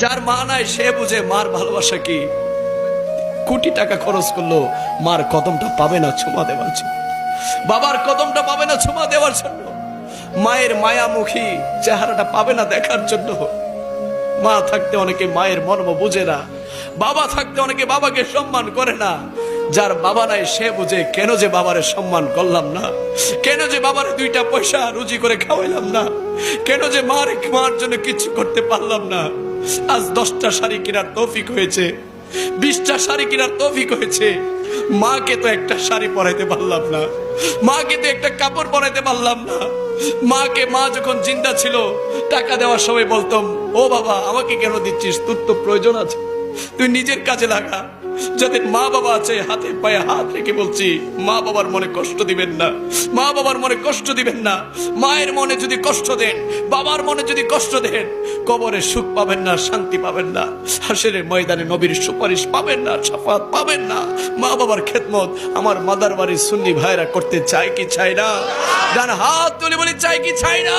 যার মা নাই সে বুঝে মার ভালোবাসা কি। কোটি টাকা খরচ করলো মার কদমটা পাবে না চুমা দেওয়ার জন্য, বাবার কদমটা পাবে না চুমা দেওয়ার জন্য, মায়ের মায়ামুখী চেহারাটা পাবে না দেখার জন্য। মা থাকতে অনেকে মায়ের মর্ম বুঝে না, বাবা থাকতে অনেকে বাবাকে সম্মান করে না। যার বাবা নাই সে বুঝে কেন যে বাবারে সম্মান করলাম না, কেন যে বাবারে দুইটা পয়সা রুজি করে খাওয়াইলাম না, কেন যে মার জন্য কিছু করতে পারলাম না। আজ 10টা শাড়ি কেনার তৌফিক হয়েছে, 20টা শাড়ি কেনার তৌফিক হয়েছে, মাকে তো একটা শাড়ি পরাইতে পারলাম না, মাকে তো একটা কাপড় পরাইতে পারলাম না। মাকে মা যখন জিন্দা ছিল টাকা দেওয়ার সময় বলতাম, ও বাবা আমাকে কেন দিচ্ছিস, তোর তো প্রয়োজন আছে, তুই নিজের কাজে লাগা। যাদের মা বাবা আছে হাতে পায়ে হাত রেখে বলছি, মা বাবার মনে কষ্ট দিবেন না, মা বাবার মনে কষ্ট দিবেন না। মায়ের মনে যদি কষ্ট দেন, বাবার মনে যদি কষ্ট দেন, কবরে সুখ পাবেন না, শান্তি পাবেন না, হাসরের ময়দানে নবীর সুপারিশ পাবেন না, শাফাত পাবেন না। মা বাবার খেদমত আমার মাদার বাড়ির সুন্নি ভাইরা করতে চায় কি চায় না? ডান হাত তুলে বলি চাই কি চাই না?